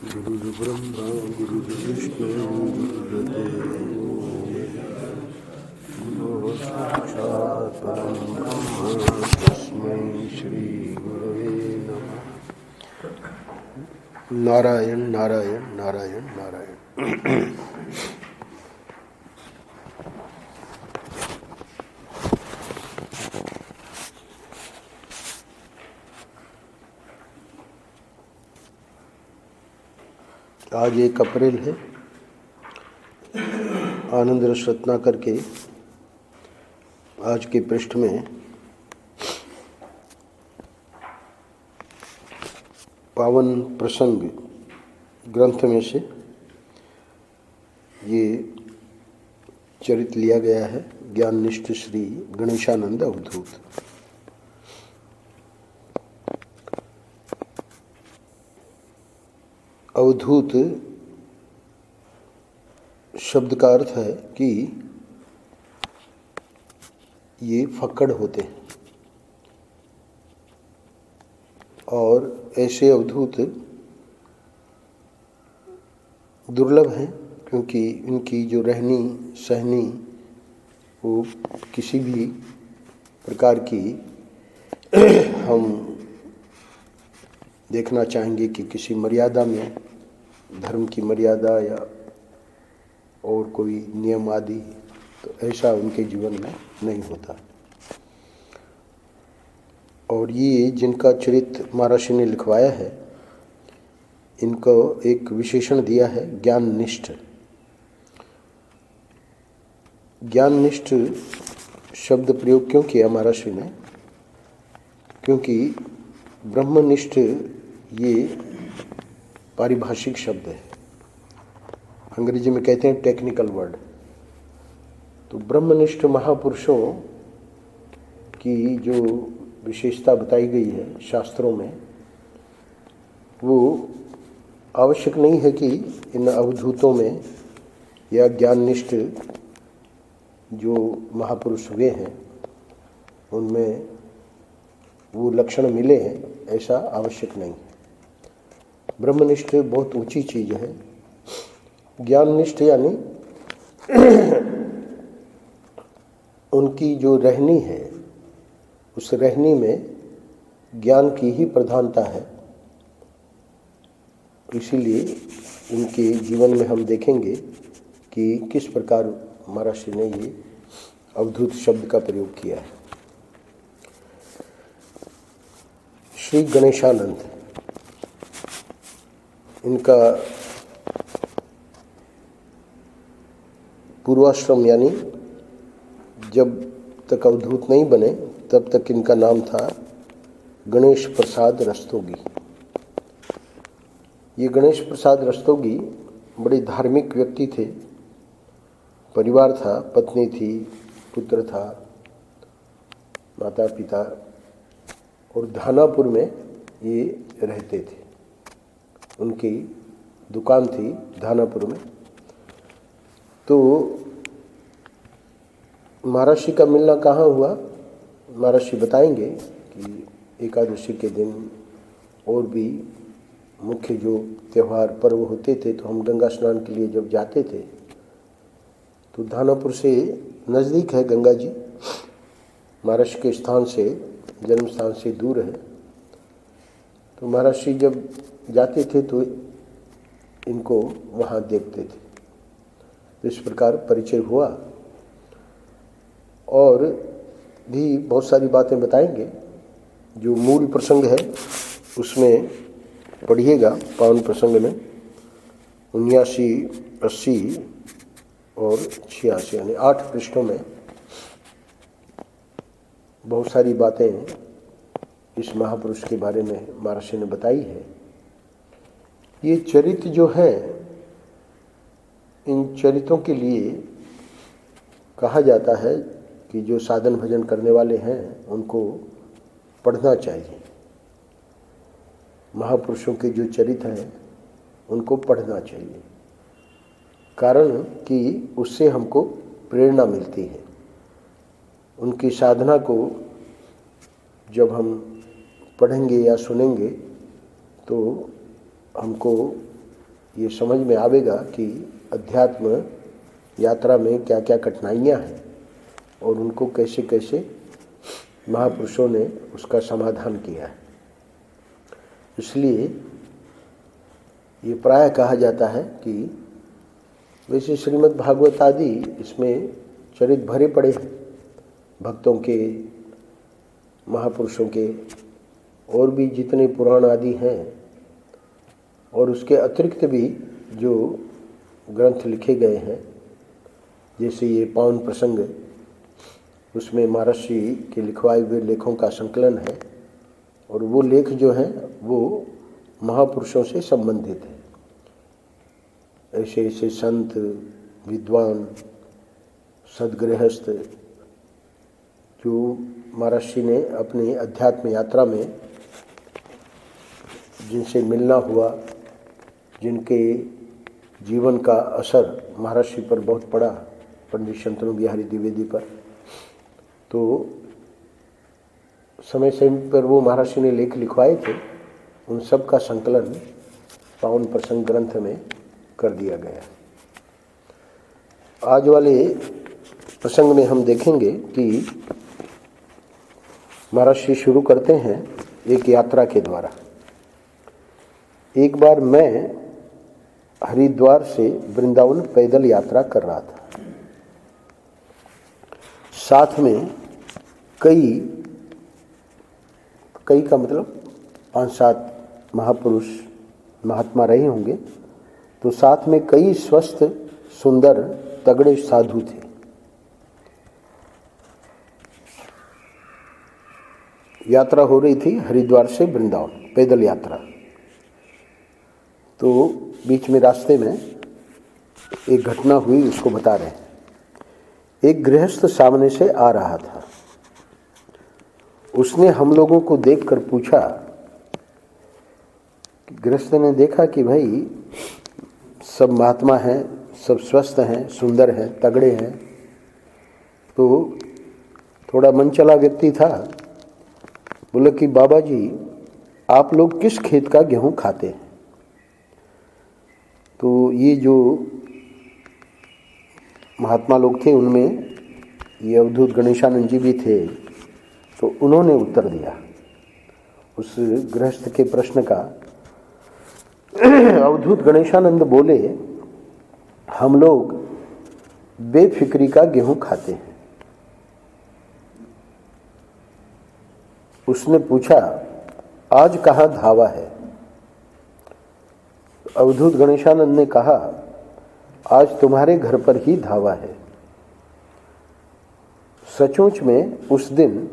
गुरुर्ब्रह्मा गुरुर्विष्णु गुरुर्देवो महेश्वरः साक्षात् परं ब्रह्म तस्मै श्री गुरवे नमः। नारायण नारायण नारायण नारायण। आज 1 अप्रैल है। आनंद रस रत्नाकर के आज के पृष्ठ में पावन प्रसंग ग्रंथ में से ये चरित लिया गया है। ज्ञाननिष्ठ श्री गणेशानंद अवधूत। अवधूत शब्द का अर्थ है कि ये फक्कड़ होते हैं और ऐसे अवधूत दुर्लभ हैं, क्योंकि इनकी जो रहनी सहनी वो किसी भी प्रकार की हम देखना चाहेंगे कि किसी मर्यादा में, धर्म की मर्यादा या और कोई नियम आदि, तो ऐसा उनके जीवन में नहीं होता। और ये जिनका चरित्र महर्षि ने लिखवाया है, इनको एक विशेषण दिया है ज्ञाननिष्ठ। ज्ञाननिष्ठ शब्द प्रयोग क्यों किया महर्षि ने? क्योंकि ब्रह्मनिष्ठ ये पारिभाषिक शब्द है, अंग्रेजी में कहते हैं टेक्निकल वर्ड। तो ब्रह्मनिष्ठ महापुरुषों की जो विशेषता बताई गई है शास्त्रों में, वो आवश्यक नहीं है कि इन अवधूतों में या ज्ञाननिष्ठ जो महापुरुष हुए हैं उनमें वो लक्षण मिले हैं, ऐसा आवश्यक नहीं है। ब्रह्मनिष्ठ बहुत ऊंची चीज है। ज्ञाननिष्ठ यानी उनकी जो रहनी है, उस रहनी में ज्ञान की ही प्रधानता है। इसीलिए उनके जीवन में हम देखेंगे कि किस प्रकार महर्षि ने ये अवधूत शब्द का प्रयोग किया है। श्री गणेशानंद, इनका पूर्वाश्रम यानी जब तक अवधूत नहीं बने तब तक इनका नाम था गणेश प्रसाद रस्तोगी। ये गणेश प्रसाद रस्तोगी बड़े धार्मिक व्यक्ति थे। परिवार था, पत्नी थी, पुत्र था, माता पिता, और धानापुर में ये रहते थे। उनकी दुकान थी धानापुर में। तो महर्षि का मिलना कहाँ हुआ, महर्षि बताएंगे कि एकादशी के दिन और भी मुख्य जो त्यौहार पर्व होते थे, तो हम गंगा स्नान के लिए जब जाते थे तो धानापुर से नज़दीक है गंगा जी, महर्षि के स्थान से, जन्म स्थान से दूर है। तो महर्षि जब जाते थे तो इनको वहाँ देखते थे। इस प्रकार परिचय हुआ और भी बहुत सारी बातें बताएंगे। जो मूल प्रसंग है उसमें पढ़िएगा, पावन प्रसंग में 79, 80 और 86 यानी 8 पृष्ठों में बहुत सारी बातें इस महापुरुष के बारे में महर्षि ने बताई है। ये चरित्र जो है, इन चरित्रों के लिए कहा जाता है कि जो साधन भजन करने वाले हैं उनको पढ़ना चाहिए। महापुरुषों के जो चरित्र हैं उनको पढ़ना चाहिए, कारण कि उससे हमको प्रेरणा मिलती है। उनकी साधना को जब हम पढ़ेंगे या सुनेंगे तो हमको ये समझ में आवेगा कि अध्यात्म यात्रा में क्या क्या कठिनाइयाँ हैं और उनको कैसे कैसे महापुरुषों ने उसका समाधान किया है। इसलिए ये प्रायः कहा जाता है कि वैसे श्रीमद् भागवत आदि इसमें चरित भरे पड़े हैं भक्तों के, महापुरुषों के, और भी जितने पुराण आदि हैं, और उसके अतिरिक्त भी जो ग्रंथ लिखे गए हैं, जैसे ये पावन प्रसंग, उसमें महर्षि के लिखवाए हुए लेखों का संकलन है, और वो लेख जो हैं वो महापुरुषों से संबंधित है। ऐसे ऐसे संत, विद्वान, सद्गृहस्थ जो महर्षि ने अपनी अध्यात्म यात्रा में जिनसे मिलना हुआ, जिनके जीवन का असर महर्षि पर बहुत पड़ा, पंडित शंतनु बिहारी द्विवेदी पर, तो समय समय पर वो महर्षि ने लेख लिखवाए थे, उन सब का संकलन पावन प्रसंग ग्रंथ में कर दिया गया। आज वाले प्रसंग में हम देखेंगे कि महर्षि शुरू करते हैं एक यात्रा के द्वारा। एक बार मैं हरिद्वार से वृंदावन पैदल यात्रा कर रहा था। साथ में कई का मतलब 5-7 महापुरुष महात्मा रहे होंगे, तो साथ में कई स्वस्थ, सुंदर, तगड़े साधु थे। यात्रा हो रही थी हरिद्वार से वृंदावन, पैदल यात्रा। तो बीच में रास्ते में एक घटना हुई, उसको बता रहे हैं। एक गृहस्थ सामने से आ रहा था। उसने हम लोगों को देखकर पूछा, गृहस्थ ने देखा कि भाई सब महात्मा हैं, सब स्वस्थ हैं, सुंदर हैं, तगड़े हैं, तो थोड़ा मन चला व्यक्ति था। बोला कि बाबा जी, आप लोग किस खेत का गेहूं खाते हैं? तो ये जो महात्मा लोग थे उनमें ये अवधूत गणेशानंद जी भी थे, तो उन्होंने उत्तर दिया उस गृहस्थ के प्रश्न का। अवधूत गणेशानंद बोले, हम लोग बेफिक्री का गेहूं खाते हैं। उसने पूछा, आज कहाँ धावा है? अवधूत गणेशानंद ने कहा, आज तुम्हारे घर पर ही धावा है। सचमुच में उस दिन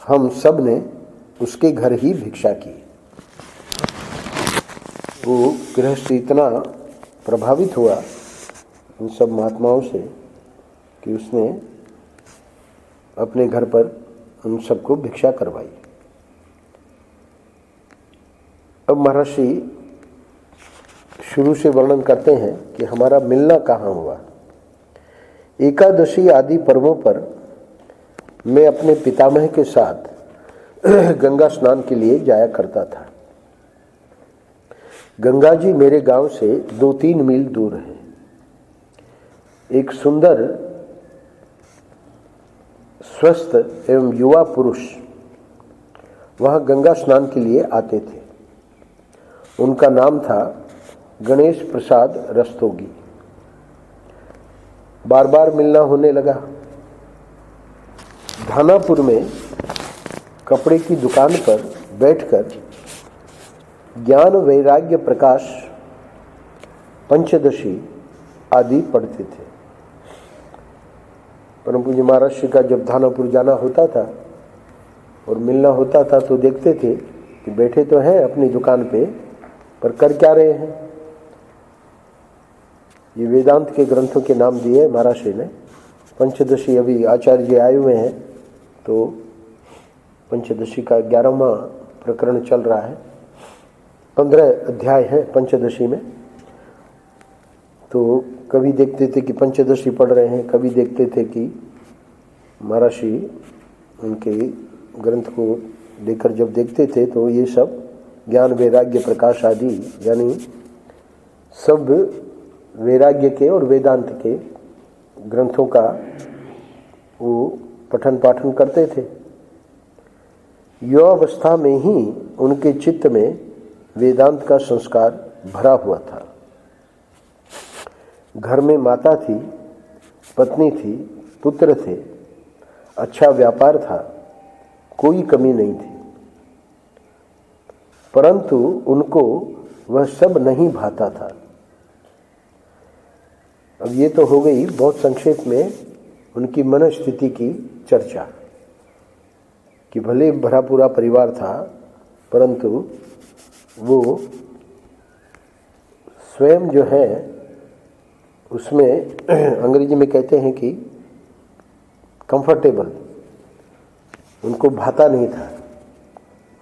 हम सब ने उसके घर ही भिक्षा की। वो गृहस्थ इतना प्रभावित हुआ उन सब महात्माओं से कि उसने अपने घर पर उन सबको भिक्षा करवाई। अब महर्षि शुरू से वर्णन करते हैं कि हमारा मिलना कहाँ हुआ। एकादशी आदि पर्वों पर मैं अपने पितामह के साथ गंगा स्नान के लिए जाया करता था। गंगा जी मेरे गांव से 2-3 मील दूर है। एक सुंदर, स्वस्थ एवं युवा पुरुष वहां गंगा स्नान के लिए आते थे। उनका नाम था गणेश प्रसाद रस्तोगी। बार बार मिलना होने लगा। धानापुर में कपड़े की दुकान पर बैठकर ज्ञान वैराग्य प्रकाश पंचदशी आदि पढ़ते थे। परम पूज्य महर्षि का जब धानापुर जाना होता था और मिलना होता था तो देखते थे कि बैठे तो हैं अपनी दुकान पे, पर कर क्या रहे हैं। ये वेदांत के ग्रंथों के नाम दिए महर्षि ने। पंचदशी, अभी आचार्य जी आए हुए हैं तो पंचदशी का 11वां प्रकरण चल रहा है। 15 अध्याय है पंचदशी में। तो कभी देखते थे कि पंचदशी पढ़ रहे हैं, कभी देखते थे कि महर्षि उनके ग्रंथ को लेकर जब देखते थे तो ये सब ज्ञान वैराग्य प्रकाश आदि यानी सब वैराग्य के और वेदांत के ग्रंथों का वो पठन पाठन करते थे। युवावस्था में ही उनके चित्त में वेदांत का संस्कार भरा हुआ था। घर में माता थी, पत्नी थी, पुत्र थे, अच्छा व्यापार था, कोई कमी नहीं थी, परंतु उनको वह सब नहीं भाता था। अब ये तो हो गई बहुत संक्षेप में उनकी मनस्थिति की चर्चा कि भले भरा पूरा परिवार था, परंतु वो स्वयं जो है उसमें अंग्रेजी में कहते हैं कि कंफर्टेबल, उनको भाता नहीं था,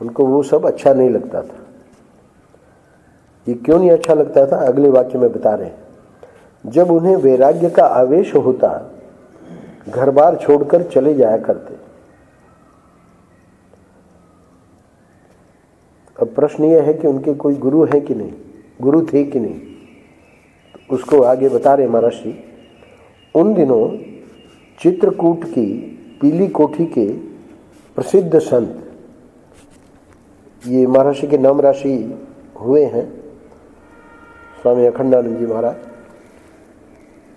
उनको वो सब अच्छा नहीं लगता था। ये क्यों नहीं अच्छा लगता था, अगले वाक्य में बता रहे हैं। जब उन्हें वैराग्य का आवेश होता, घर बार छोड़कर चले जाया करते। अब प्रश्न यह है कि उनके कोई गुरु है कि नहीं, गुरु थे कि नहीं, तो उसको आगे बता रहे महर्षि। उन दिनों चित्रकूट की पीली कोठी के प्रसिद्ध संत, ये महर्षि के नाम राशि हुए हैं स्वामी अखंडानंद जी महाराज,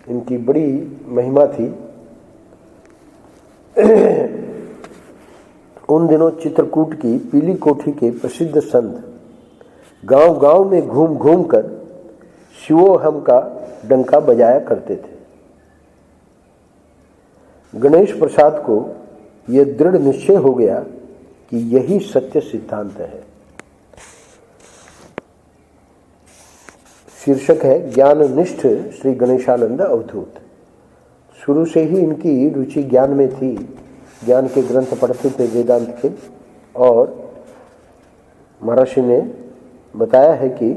इनकी बड़ी महिमा थी। उन दिनों चित्रकूट की पीली कोठी के प्रसिद्ध संत गांव गांव में घूम घूम कर शिवोहम का डंका बजाया करते थे। गणेश प्रसाद को यह दृढ़ निश्चय हो गया कि यही सत्य सिद्धांत है। शीर्षक है ज्ञाननिष्ठ श्री गणेशानंद अवधूत। शुरू से ही इनकी रुचि ज्ञान में थी, ज्ञान के ग्रंथ पढ़ते थे वेदांत के, और महर्षि ने बताया है कि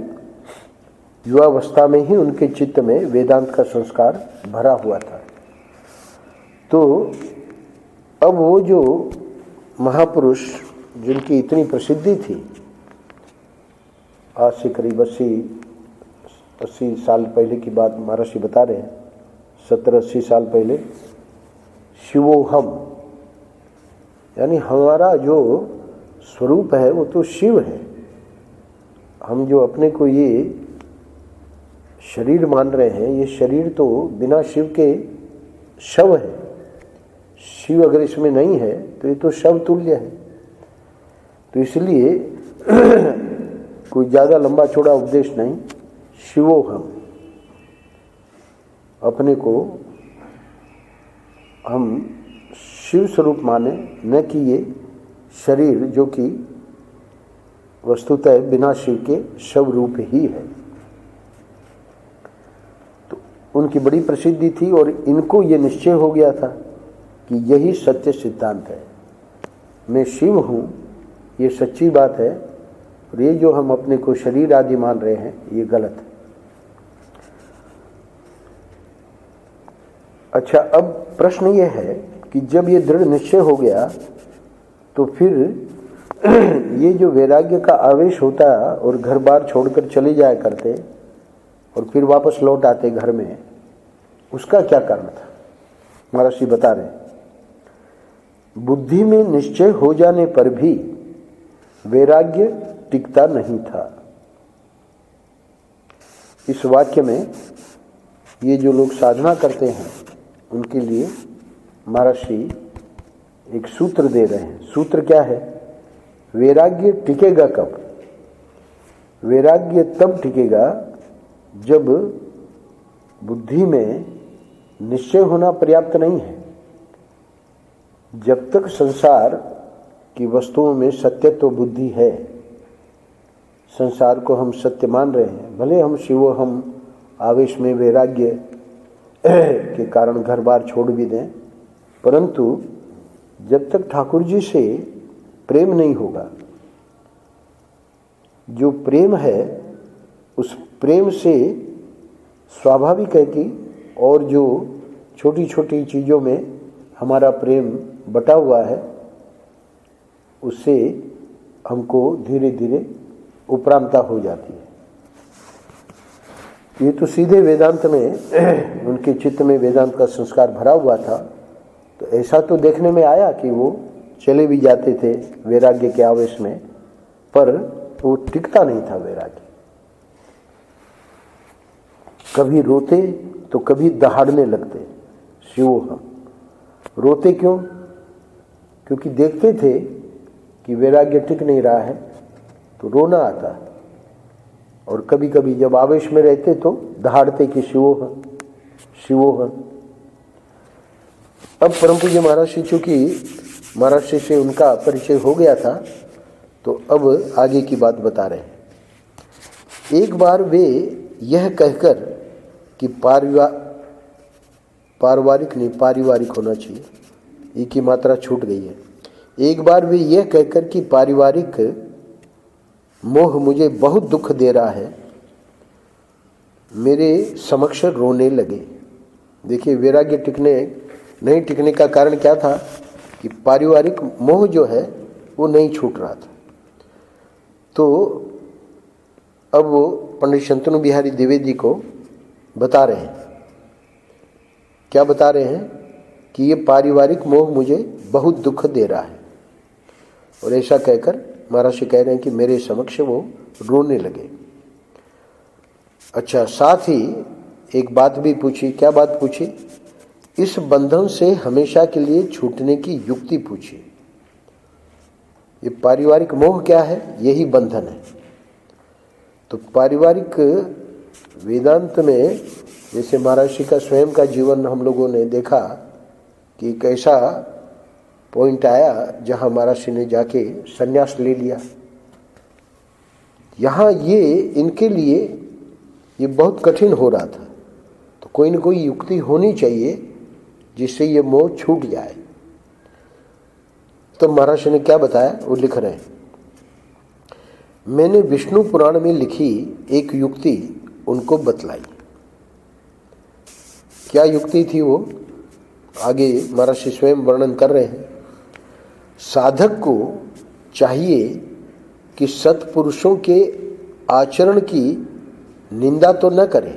युवावस्था में ही उनके चित्त में वेदांत का संस्कार भरा हुआ था। तो अब वो जो महापुरुष जिनकी इतनी प्रसिद्धि थी, आज से करीब 80 साल पहले की बात महर्षि बता रहे हैं, 70-80 साल पहले, शिवोहम यानी हमारा जो स्वरूप है वो तो शिव है। हम जो अपने को ये शरीर मान रहे हैं, ये शरीर तो बिना शिव के शव है। शिव अगर इसमें नहीं है तो ये तो शव तुल्य है। तो इसलिए कोई ज़्यादा लंबा चौड़ा उपदेश नहीं, शिवोहम, अपने को हम शिव स्वरूप माने, न कि ये शरीर जो कि वस्तुतः बिना शिव के शव रूप ही है। तो उनकी बड़ी प्रसिद्धि थी और इनको ये निश्चय हो गया था कि यही सत्य सिद्धांत है, मैं शिव हूँ, ये सच्ची बात है, और ये जो हम अपने को शरीर आदि मान रहे हैं ये गलत है। अच्छा, अब प्रश्न ये है कि जब ये दृढ़ निश्चय हो गया तो फिर ये जो वैराग्य का आवेश होता और घर बार छोड़कर चले जाया करते और फिर वापस लौट आते घर में, उसका क्या कारण था? महर्षि बता रहे, बुद्धि में निश्चय हो जाने पर भी वैराग्य टिकता नहीं था। इस वाक्य में ये जो लोग साधना करते हैं उनके लिए महर्षि एक सूत्र दे रहे हैं। सूत्र क्या है? वैराग्य टिकेगा कब? वैराग्य तब टिकेगा जब बुद्धि में निश्चय होना पर्याप्त नहीं है। जब तक संसार की वस्तुओं में सत्यत्व बुद्धि है, संसार को हम सत्य मान रहे हैं, भले हम शिवो हम आवेश में वैराग्य के कारण घर बार छोड़ भी दें, परंतु जब तक ठाकुर जी से प्रेम नहीं होगा, जो प्रेम है उस प्रेम से स्वाभाविक है कि और जो छोटी छोटी चीज़ों में हमारा प्रेम बटा हुआ है उससे हमको धीरे धीरे उपरामता हो जाती है। ये तो सीधे वेदांत में उनके चित्त में वेदांत का संस्कार भरा हुआ था, तो ऐसा तो देखने में आया कि वो चले भी जाते थे वैराग्य के आवेश में, पर वो टिकता नहीं था वैराग्य। कभी रोते तो कभी दहाड़ने लगते। शिवोहम रोते क्यों? क्योंकि देखते थे कि वैराग्य टिक नहीं रहा है तो रोना आता। और कभी कभी जब आवेश में रहते तो दहाड़ते कि शिवोहम शिवोहम। अब परम पूज्य महाराज जी, चूंकि महाराज जी से उनका परिचय हो गया था, तो अब आगे की बात बता रहे हैं। एक बार वे यह कहकर कि पारिवारिक होना चाहिए, ई की मात्रा छूट गई है। एक बार वे यह कहकर कि पारिवारिक मोह मुझे बहुत दुख दे रहा है, मेरे समक्ष रोने लगे। देखिए, वैराग्य नहीं टिकने का कारण क्या था कि पारिवारिक मोह जो है वो नहीं छूट रहा था। तो अब वो पंडित शंतनु बिहारी द्विवेदी को बता रहे हैं, क्या बता रहे हैं कि ये पारिवारिक मोह मुझे बहुत दुख दे रहा है। और ऐसा कहकर महाराज जी कह रहे हैं कि मेरे समक्ष वो रोने लगे। अच्छा, साथ ही एक बात भी पूछी। क्या बात पूछी? इस बंधन से हमेशा के लिए छूटने की युक्ति पूछी। ये पारिवारिक मोह क्या है? यही बंधन है। तो पारिवारिक वेदांत में जैसे महाराज जी का स्वयं का जीवन हम लोगों ने देखा कि कैसा पॉइंट आया जहाँ महाराज जी ने जाके संन्यास ले लिया। यहाँ ये इनके लिए ये बहुत कठिन हो रहा था, तो कोई न कोई युक्ति होनी चाहिए जिससे ये मोह छूट जाए। तो महाराज जी ने क्या बताया वो लिख रहे हैं। मैंने विष्णु पुराण में लिखी एक युक्ति उनको बतलाई। क्या युक्ति थी वो? आगे महाराज जी स्वयं वर्णन कर रहे हैं। साधक को चाहिए कि सत्पुरुषों के आचरण की निंदा तो न करे,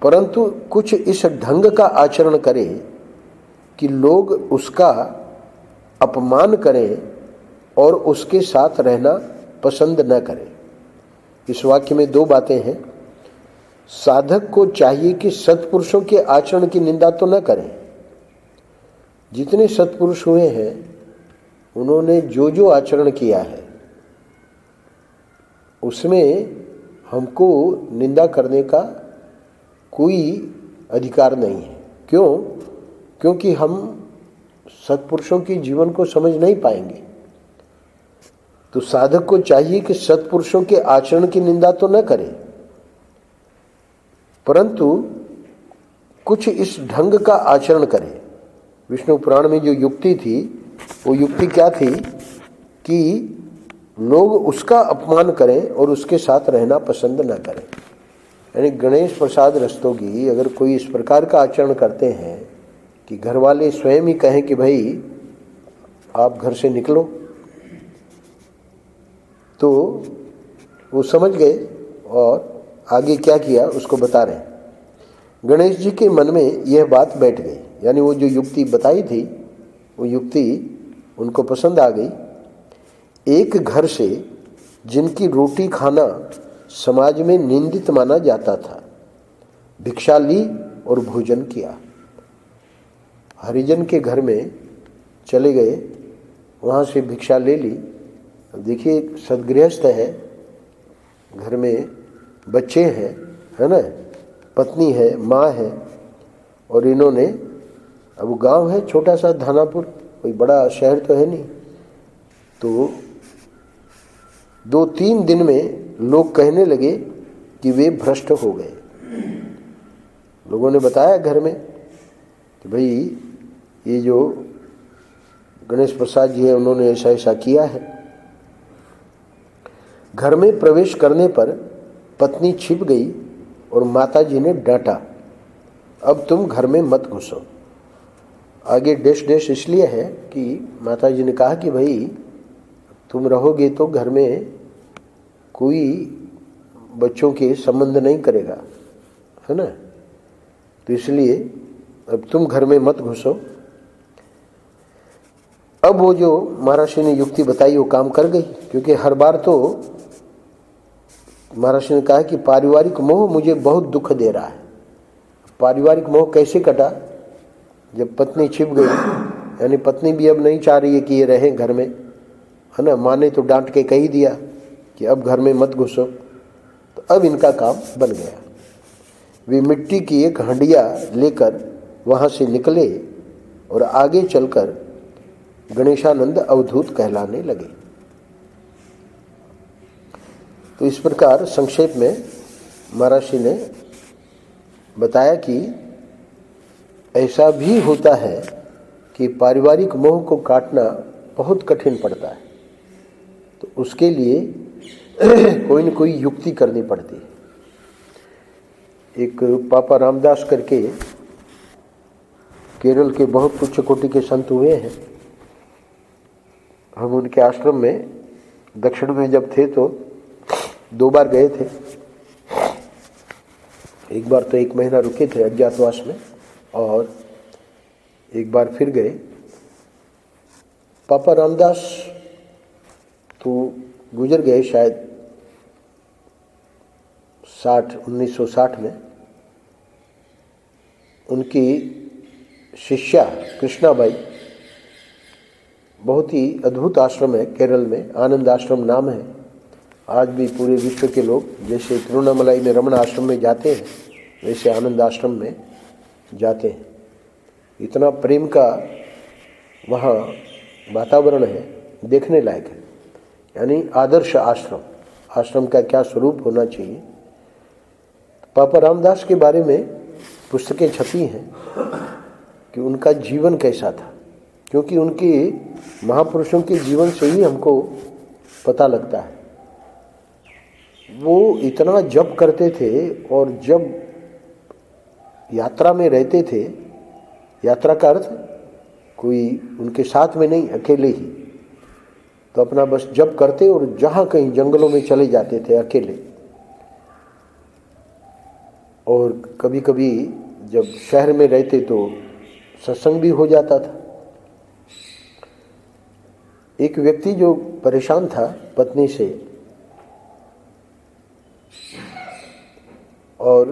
परंतु कुछ इस ढंग का आचरण करे कि लोग उसका अपमान करें और उसके साथ रहना पसंद न करें। इस वाक्य में दो बातें हैं। साधक को चाहिए कि सत्पुरुषों के आचरण की निंदा तो न करें। जितने सत्पुरुष हुए हैं उन्होंने जो जो आचरण किया है उसमें हमको निंदा करने का कोई अधिकार नहीं है। क्यों? क्योंकि हम सत्पुरुषों के जीवन को समझ नहीं पाएंगे। तो साधक को चाहिए कि सत्पुरुषों के आचरण की निंदा तो न करे, परंतु कुछ इस ढंग का आचरण करे। विष्णु पुराण में जो युक्ति थी वो युक्ति क्या थी कि लोग उसका अपमान करें और उसके साथ रहना पसंद न करें। यानी गणेश प्रसाद रस्तोगी अगर कोई इस प्रकार का आचरण करते हैं कि घर वाले स्वयं ही कहें कि भाई आप घर से निकलो, तो वो समझ गए और आगे क्या किया उसको बता रहे हैं। गणेश जी के मन में यह बात बैठ गई, यानी वो जो युक्ति बताई थी वो युक्ति उनको पसंद आ गई। एक घर से जिनकी रोटी खाना समाज में निंदित माना जाता था, भिक्षा ली और भोजन किया। हरिजन के घर में चले गए, वहाँ से भिक्षा ले ली। देखिए, सदगृहस्थ है, घर में बच्चे हैं, है ना, पत्नी है, माँ है, और इन्होंने, अब गांव है छोटा सा धानापुर, कोई बड़ा शहर तो है नहीं, तो 2-3 दिन में लोग कहने लगे कि वे भ्रष्ट हो गए। लोगों ने बताया घर में कि भाई ये जो गणेश प्रसाद जी है उन्होंने ऐसा ऐसा किया है। घर में प्रवेश करने पर पत्नी छिप गई और माताजी ने डांटा, अब तुम घर में मत घुसो। आगे डैश इसलिए है कि माताजी ने कहा कि भाई तुम रहोगे तो घर में कोई बच्चों के संबंध नहीं करेगा, है ना। तो इसलिए अब तुम घर में मत घुसो। अब वो जो महर्षि ने युक्ति बताई वो काम कर गई, क्योंकि हर बार तो महर्षि ने कहा कि पारिवारिक मोह मुझे बहुत दुख दे रहा है। पारिवारिक मोह कैसे कटा? जब पत्नी छिप गई, यानी पत्नी भी अब नहीं चाह रही है कि ये रहें घर में, है ना। माँ ने तो डांट के कही दिया कि अब घर में मत घुसो, तो अब इनका काम बन गया। वे मिट्टी की एक हंडिया लेकर वहाँ से निकले और आगे चलकर गणेशानंद अवधूत कहलाने लगे। तो इस प्रकार संक्षेप में महर्षि ने बताया कि ऐसा भी होता है कि पारिवारिक मोह को काटना बहुत कठिन पड़ता है, तो उसके लिए कोई न कोई युक्ति करनी पड़ती है। एक पापा रामदास करके केरल के बहुत उच्च कोटि के संत हुए हैं। हम उनके आश्रम में दक्षिण में जब थे तो 2 बार गए थे। एक बार तो 1 महीना रुके थे अज्ञातवास में, और एक बार फिर गए। पापा रामदास तो गुजर गए शायद 1960 में। उनकी शिष्या कृष्णाबाई, बहुत ही अद्भुत आश्रम है केरल में, आनंद आश्रम नाम है। आज भी पूरे विश्व के लोग जैसे तिरुवन्नामलाई में रमण आश्रम में जाते हैं, वैसे आनंद आश्रम में जाते हैं। इतना प्रेम का वहाँ वातावरण है, देखने लायक है। यानी आदर्श आश्रम, आश्रम का क्या स्वरूप होना चाहिए। पापा रामदास के बारे में पुस्तकें छपी हैं कि उनका जीवन कैसा था, क्योंकि उनके महापुरुषों के जीवन से ही हमको पता लगता है। वो इतना जप करते थे, और जब यात्रा में रहते थे, यात्रा का अर्थ कोई उनके साथ में नहीं, अकेले ही, तो अपना बस जप करते और जहाँ कहीं जंगलों में चले जाते थे अकेले। और कभी कभी जब शहर में रहते तो सत्संग भी हो जाता था। एक व्यक्ति जो परेशान था पत्नी से, और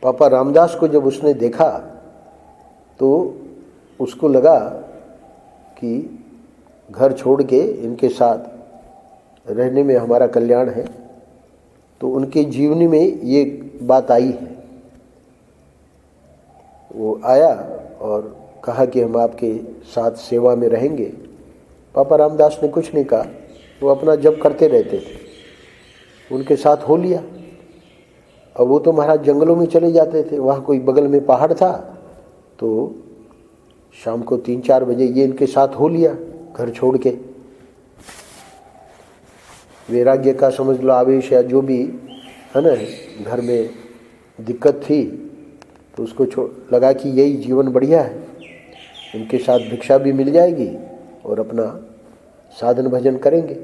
पापा रामदास को जब उसने देखा तो उसको लगा कि घर छोड़ के इनके साथ रहने में हमारा कल्याण है। तो उनके जीवनी में ये बात आई है। वो आया और कहा कि हम आपके साथ सेवा में रहेंगे। पापा रामदास ने कुछ नहीं कहा, वो अपना जप करते रहते थे, उनके साथ हो लिया। अब वो तो महाराज जंगलों में चले जाते थे, वहाँ कोई बगल में पहाड़ था, तो शाम को 3-4 बजे ये इनके साथ हो लिया घर छोड़ के। वैराग्य का समझ लो आवेश या जो भी है ना, घर में दिक्कत थी, तो उसको लगा कि यही जीवन बढ़िया है, इनके साथ भिक्षा भी मिल जाएगी और अपना साधन भजन करेंगे।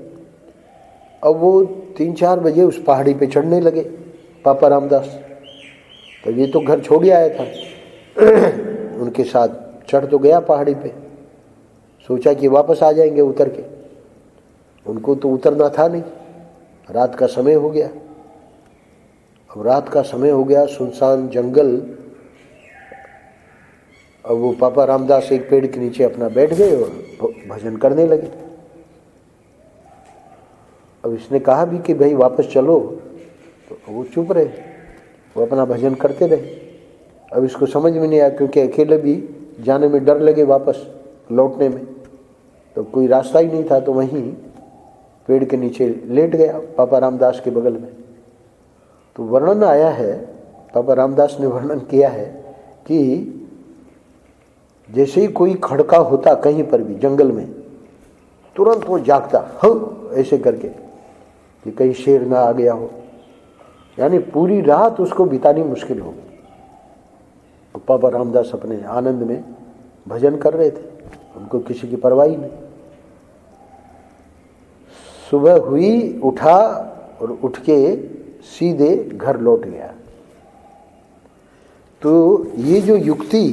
अब वो 3-4 बजे उस पहाड़ी पे चढ़ने लगे पापा रामदास। तो ये तो घर छोड़ ही आया था, उनके साथ चढ़ तो गया पहाड़ी पे, सोचा कि वापस आ जाएंगे उतर के। उनको तो उतरना था नहीं, रात का समय हो गया। अब रात का समय हो गया, सुनसान जंगल। अब वो पापा रामदास एक पेड़ के नीचे अपना बैठ गए और भजन करने लगे। अब इसने कहा भी कि भाई वापस चलो, तो वो चुप रहे, वो अपना भजन करते रहे। अब इसको समझ में नहीं आया, क्योंकि अकेले भी जाने में डर लगे, वापस लौटने में तो कोई रास्ता ही नहीं था। तो वहीं पेड़ के नीचे लेट गया पापा रामदास के बगल में। तो वर्णन आया है, पापा रामदास ने वर्णन किया है कि जैसे ही कोई खड़का होता कहीं पर भी जंगल में, तुरंत वो जागता, हाँ ऐसे करके, कि कहीं शेर ना आ गया हो। यानी पूरी रात उसको बितानी मुश्किल हो गई। तो पापा रामदास अपने आनंद में भजन कर रहे थे, उनको किसी की परवाह नहीं। सुबह हुई, उठा और उठ के सीधे घर लौट गया। तो ये जो युक्ति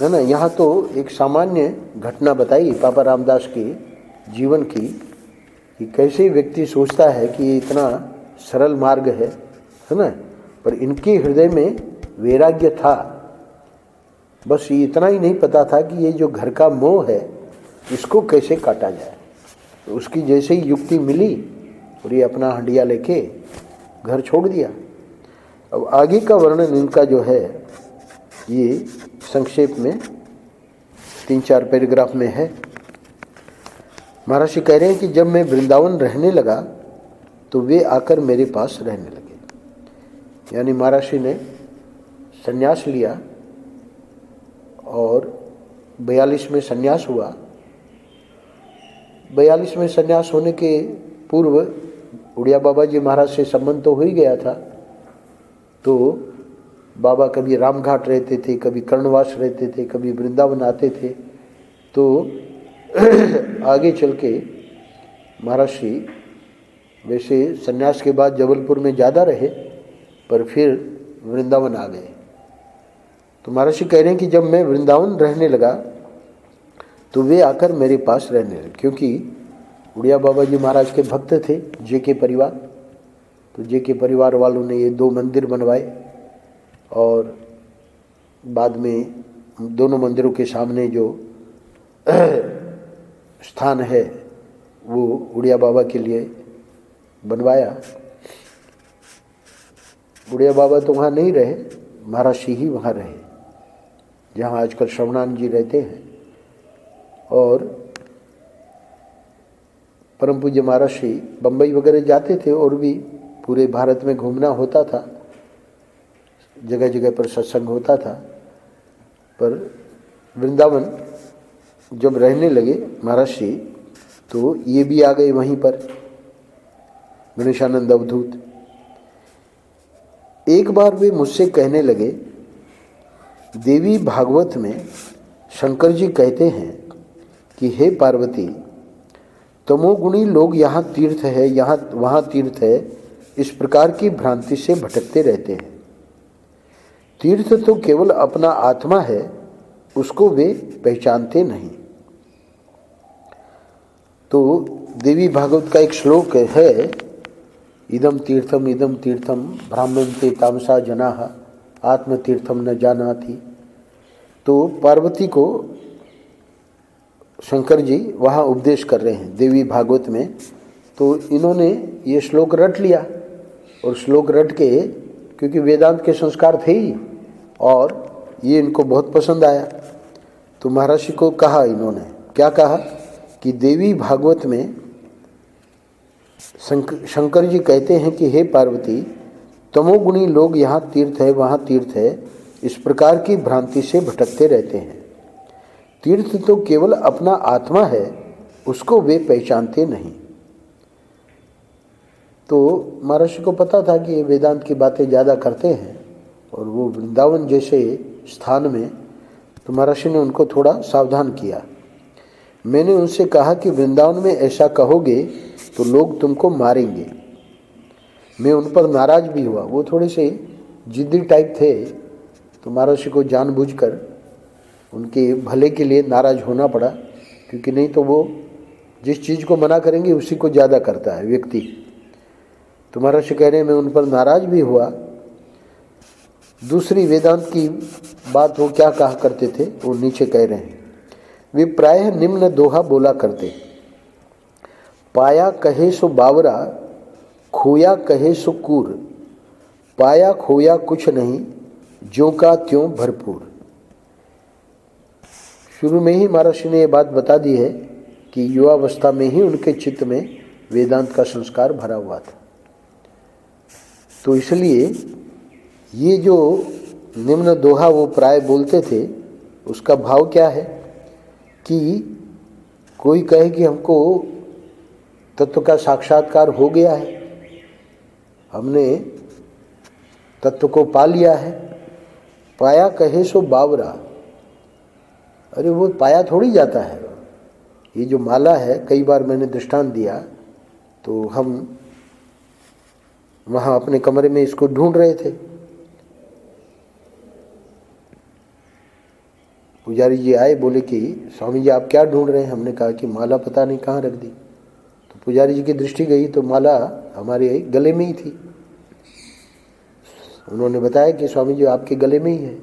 है ना, यहाँ तो एक सामान्य घटना बताई पापा रामदास के जीवन की, कि कैसे व्यक्ति सोचता है कि ये इतना सरल मार्ग है ना, पर इनके हृदय में वैराग्य था। बस ये इतना ही नहीं पता था कि ये जो घर का मोह है इसको कैसे काटा जाए। तो उसकी जैसे ही युक्ति मिली और ये अपना हंडिया लेके घर छोड़ दिया। अब आगे का वर्णन इनका जो है ये संक्षेप में 3-4 पैराग्राफ में है। महाराज जी कह रहे हैं कि जब मैं वृंदावन रहने लगा तो वे आकर मेरे पास रहने लगे। यानी महाराज जी ने संन्यास लिया और 42 में संन्यास हुआ। 42 में संन्यास होने के पूर्व उड़िया बाबा जी महाराज से संबंध तो हो ही गया था। तो बाबा कभी रामघाट रहते थे, कभी कर्णवास रहते थे, कभी वृंदावन आते थे। तो आगे चल के महाराज जी वैसे संन्यास के बाद जबलपुर में ज़्यादा रहे, पर फिर वृंदावन आ गए। तो महाराज जी कह रहे हैं कि जब मैं वृंदावन रहने लगा तो वे आकर मेरे पास रहने लगे, क्योंकि उड़िया बाबा जी महाराज के भक्त थे जेके परिवार। तो जेके परिवार वालों ने ये 2 मंदिर बनवाए और बाद में दोनों मंदिरों के सामने जो स्थान है वो उड़िया बाबा के लिए बनवाया। उड़िया बाबा तो वहाँ नहीं रहे, महाराज जी ही वहाँ रहे, जहाँ आजकल श्रवणानंद जी रहते हैं। और परम पूज्य महाराज जी बम्बई वगैरह जाते थे और भी पूरे भारत में घूमना होता था, जगह जगह पर सत्संग होता था। पर वृंदावन जब रहने लगे महाराज जी तो ये भी आ गए वहीं पर, गणेशानंद अवधूत। एक बार वे मुझसे कहने लगे, देवी भागवत में शंकर जी कहते हैं कि हे पार्वती, तमोगुणी लोग यहाँ तीर्थ है, यहाँ वहाँ तीर्थ है, इस प्रकार की भ्रांति से भटकते रहते हैं। तीर्थ तो केवल अपना आत्मा है, उसको वे पहचानते नहीं। तो देवी भागवत का एक श्लोक है, इदम तीर्थम ब्राह्मणते तामसा जनाः आत्म तीर्थम न जानाति। तो पार्वती को शंकर जी वहाँ उपदेश कर रहे हैं देवी भागवत में। तो इन्होंने ये श्लोक रट लिया और श्लोक रट के, क्योंकि वेदांत के संस्कार थे ही और ये इनको बहुत पसंद आया, तो महाराज जी को कहा, इन्होंने क्या कहा कि देवी भागवत में शंकर जी कहते हैं कि हे पार्वती, तमोगुणी लोग यहाँ तीर्थ है, वहाँ तीर्थ है, इस प्रकार की भ्रांति से भटकते रहते हैं। तीर्थ तो केवल अपना आत्मा है, उसको वे पहचानते नहीं। तो महाराज जी को पता था कि ये वेदांत की बातें ज़्यादा करते हैं और वो वृंदावन जैसे स्थान में, तो महाराज जी ने उनको थोड़ा सावधान किया। मैंने उनसे कहा कि वृंदावन में ऐसा कहोगे तो लोग तुमको मारेंगे। मैं उन पर नाराज़ भी हुआ, वो थोड़े से जिद्दी टाइप थे। तो महाराज जी को जानबूझकर उनके भले के लिए नाराज़ होना पड़ा, क्योंकि नहीं तो वो जिस चीज़ को मना करेंगे उसी को ज़्यादा करता है व्यक्ति। तो महाराज जी कह रहे हैं मैं उन पर नाराज़ भी हुआ। दूसरी वेदांत की बात वो क्या कहा करते थे वो नीचे कह रहे हैं। वे प्रायः निम्न दोहा बोला करते, पाया कहे सो बावरा, खोया कहे सो कूर, पाया खोया कुछ नहीं, ज्यों का त्यों भरपूर। शुरू में ही महाराज जी ने ये बात बता दी है कि युवावस्था में ही उनके चित्त में वेदांत का संस्कार भरा हुआ था। तो इसलिए ये जो निम्न दोहा वो प्राय बोलते थे, उसका भाव क्या है कि कोई कहे कि हमको तत्व का साक्षात्कार हो गया है, हमने तत्व को पा लिया है, पाया कहे सो बावरा। अरे वो पाया थोड़ी जाता है। ये जो माला है, कई बार मैंने दृष्टांत दिया, तो हम वहाँ अपने कमरे में इसको ढूंढ रहे थे। पुजारी जी आए, बोले कि स्वामी जी आप क्या ढूंढ रहे हैं? हमने कहा कि माला पता नहीं कहाँ रख दी। तो पुजारी जी की दृष्टि गई तो माला हमारे गले में ही थी। उन्होंने बताया कि स्वामी जी आपके गले में ही है।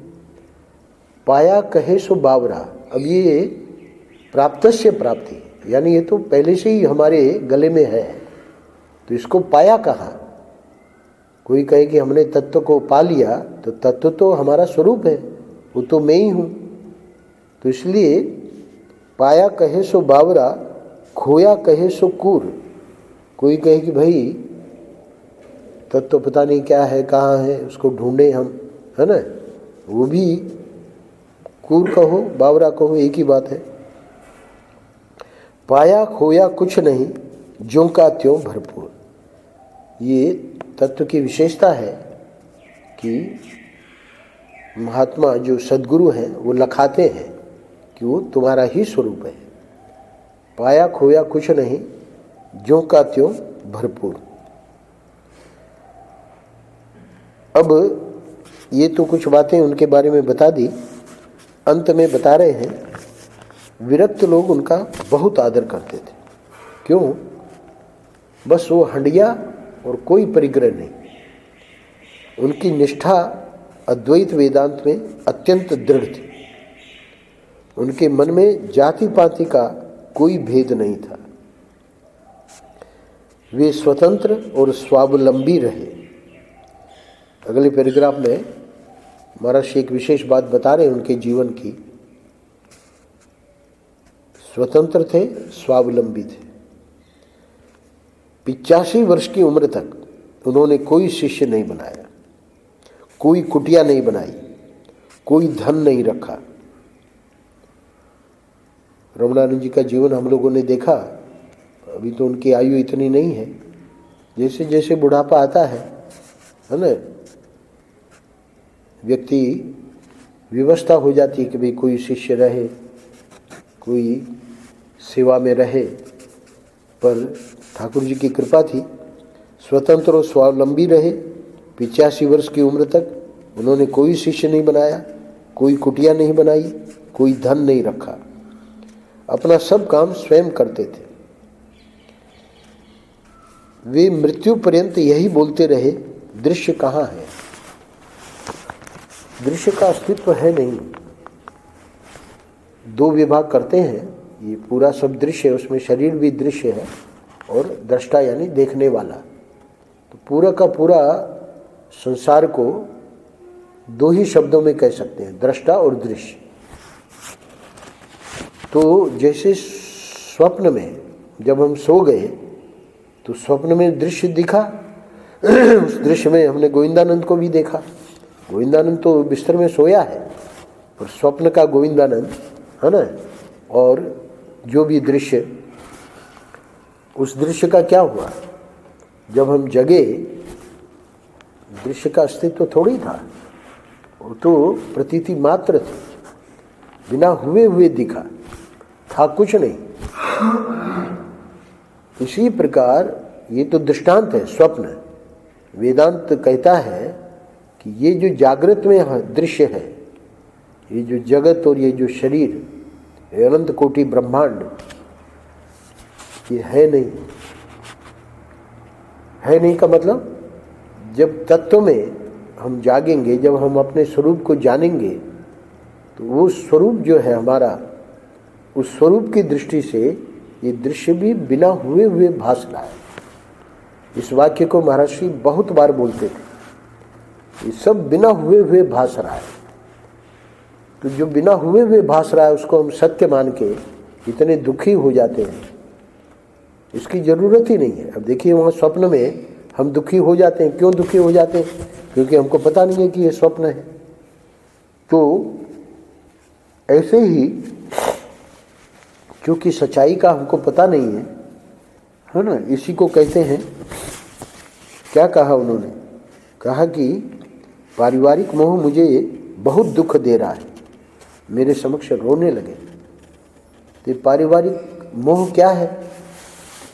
पाया कहे सो बावरा। अब ये प्राप्तस्य प्राप्ति, यानी ये तो पहले से ही हमारे गले में है, तो इसको पाया कहाँ? कोई कहे कि हमने तत्व को पा लिया, तो तत्व तो हमारा स्वरूप है, वो तो मैं ही हूँ। तो इसलिए पाया कहे सो बावरा, खोया कहे सो कूर। कोई कहे कि भाई तत्व पता नहीं क्या है, कहाँ है, उसको ढूंढे हम, है ना? वो भी कूर कहो बावरा कहो एक ही बात है। पाया खोया कुछ नहीं, ज्यों का त्यों भरपूर। ये तत्व की विशेषता है कि महात्मा जो सद्गुरु हैं वो लखाते हैं कि वो तुम्हारा ही स्वरूप है। पाया खोया कुछ नहीं, ज्यों का त्यों भरपूर। अब ये तो कुछ बातें उनके बारे में बता दी। अंत में बता रहे हैं, विरक्त लोग उनका बहुत आदर करते थे। क्यों? बस वो हंडिया और कोई परिग्रह नहीं। उनकी निष्ठा अद्वैत वेदांत में अत्यंत दृढ़ थी। उनके मन में जाति पाति का कोई भेद नहीं था। वे स्वतंत्र और स्वावलंबी रहे। अगले पैराग्राफ में महर्षि एक विशेष बात बता रहे हैं उनके जीवन की। स्वतंत्र थे, स्वावलंबी थे। 85 वर्ष की उम्र तक उन्होंने कोई शिष्य नहीं बनाया, कोई कुटिया नहीं बनाई, कोई धन नहीं रखा। रमणानंद जी का जीवन हम लोगों ने देखा। अभी तो उनकी आयु इतनी नहीं है। जैसे जैसे बुढ़ापा आता है ना, व्यक्ति व्यवस्था हो जाती है कि भाई कोई शिष्य रहे, कोई सेवा में रहे। पर ठाकुर जी की कृपा थी, स्वतंत्र और स्वावलंबी रहे। 85 वर्ष की उम्र तक उन्होंने कोई शिष्य नहीं बनाया, कोई कुटिया नहीं बनाई, कोई धन नहीं रखा। अपना सब काम स्वयं करते थे। वे मृत्यु पर्यंत यही बोलते रहे, दृश्य कहाँ है? दृश्य का अस्तित्व है नहीं। 2 विभाग करते हैं। ये पूरा सब दृश्य है, उसमें शरीर भी दृश्य है और दृष्टा यानी देखने वाला। तो पूरा का पूरा संसार को 2 ही शब्दों में कह सकते हैं, दृष्टा और दृश्य। तो जैसे स्वप्न में जब हम सो गए तो स्वप्न में दृश्य दिखा, उस दृश्य में हमने गोविंदानंद को भी देखा। गोविंदानंद तो बिस्तर में सोया है, पर स्वप्न का गोविंदानंद है ना। और जो भी दृश्य, उस दृश्य का क्या हुआ? जब हम जगे, दृश्य का अस्तित्व थोड़ी था, वो तो प्रतीति मात्र थी, बिना हुए हुए दिखा, था कुछ नहीं। इसी प्रकार ये तो दृष्टांत है, स्वप्न। वेदांत कहता है कि ये जो जागृत में दृश्य है, ये जो जगत और ये जो शरीर, ये अनंत कोटि ब्रह्मांड, ये है नहीं। है नहीं का मतलब, जब तत्व में हम जागेंगे, जब हम अपने स्वरूप को जानेंगे, तो वो स्वरूप जो है हमारा, उस स्वरूप की दृष्टि से ये दृश्य भी बिना हुए हुए भास रहा है। इस वाक्य को महर्षि बहुत बार बोलते थे, ये सब बिना हुए हुए भास रहा है। तो जो बिना हुए हुए भास रहा है उसको हम सत्य मान के इतने दुखी हो जाते हैं, इसकी जरूरत ही नहीं है। अब देखिए वहाँ स्वप्न में हम दुखी हो जाते हैं। क्यों दुखी हो जाते हैं? क्योंकि हमको पता नहीं है कि ये स्वप्न है। तो ऐसे ही क्योंकि सच्चाई का हमको पता नहीं है ना, इसी को कहते हैं। क्या कहा उन्होंने? कहा कि पारिवारिक मोह मुझे बहुत दुख दे रहा है। मेरे समक्ष रोने लगे। तो पारिवारिक मोह क्या है?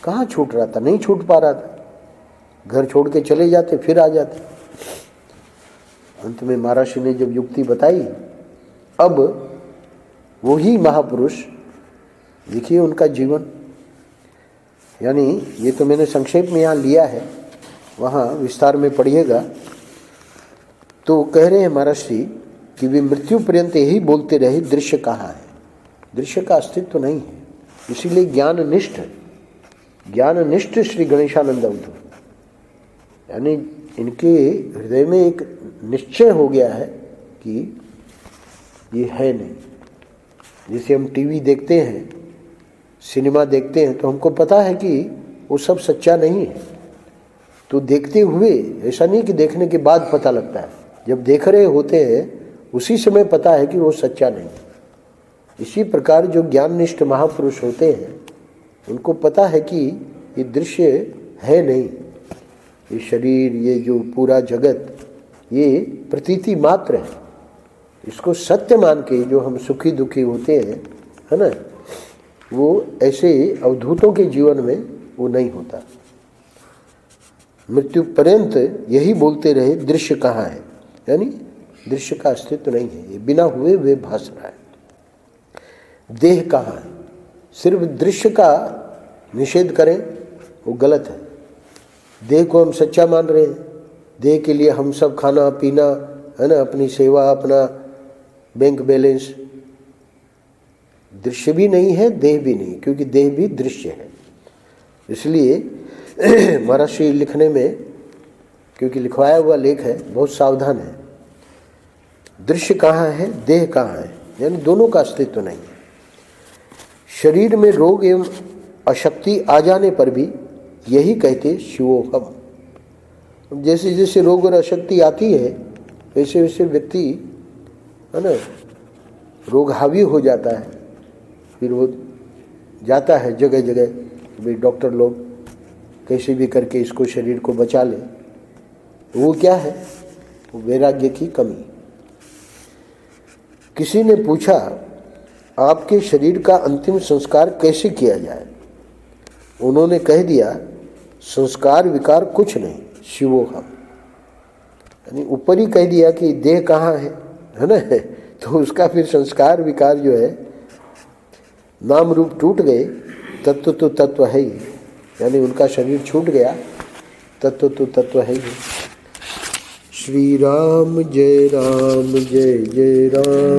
कहाँ छूट रहा था? नहीं छूट पा रहा था। घर छोड़ के चले जाते, फिर आ जाते। अंत में महर्षि ने जब युक्ति बताई, अब वही महापुरुष, देखिए उनका जीवन, यानी ये तो मैंने संक्षेप में यहाँ लिया है, वहाँ विस्तार में पढ़िएगा। तो कह रहे हैं महर्षि कि वे मृत्यु पर्यंत यही बोलते रहे, दृश्य कहाँ है, दृश्य का अस्तित्व तो नहीं है। इसीलिए ज्ञाननिष्ठ श्री गणेशानंद अवधूत, यानी इनके हृदय में एक निश्चय हो गया है कि ये है नहीं। जैसे हम टीवी देखते हैं, सिनेमा देखते हैं, तो हमको पता है कि वो सब सच्चा नहीं है। तो देखते हुए, ऐसा नहीं कि देखने के बाद पता लगता है, जब देख रहे होते हैं उसी समय पता है कि वो सच्चा नहीं है। इसी प्रकार जो ज्ञाननिष्ठ महापुरुष होते हैं, उनको पता है कि ये दृश्य है नहीं, ये शरीर, ये जो पूरा जगत, ये प्रतीति मात्र है। इसको सत्य मान के जो हम सुखी दुखी होते हैं, है ना, वो ऐसे अवधूतों के जीवन में वो नहीं होता। मृत्यु पर्यंत यही बोलते रहे, दृश्य कहाँ है, यानी दृश्य का अस्तित्व नहीं है, ये बिना हुए वे भास रहा है। देह कहाँ है, सिर्फ दृश्य का निषेध करें वो गलत है। देह को हम सच्चा मान रहे हैं, देह के लिए हम सब खाना पीना, है ना, अपनी सेवा, अपना बैंक बैलेंस, दृश्य भी नहीं है, देह भी नहीं, क्योंकि देह भी दृश्य है। इसलिए महर्षि लिखने में, क्योंकि लिखवाया हुआ लेख है, बहुत सावधान है। दृश्य कहाँ है, देह कहाँ है, यानी दोनों का अस्तित्व नहीं है। शरीर में रोग एवं अशक्ति आ जाने पर भी यही कहते शिवोहम। जैसे जैसे रोग और अशक्ति आती है, वैसे वैसे व्यक्ति, है ना, रोग हावी हो जाता है, फिर वो जाता है जगह जगह, भाई डॉक्टर लोग कैसे भी करके इसको, शरीर को बचा ले। वो क्या है, वो वैराग्य की कमी। किसी ने पूछा, आपके शरीर का अंतिम संस्कार कैसे किया जाए? उन्होंने कह दिया, संस्कार विकार कुछ नहीं, शिवोहम। यानी ऊपर ही कह दिया कि देह कहाँ है ना, तो उसका फिर संस्कार विकार जो है, नाम रूप टूट गए, तत्व तो तत्व है ही, यानी उनका शरीर छूट गया, तत्व तो तत्व है ही। श्री राम जय जय राम।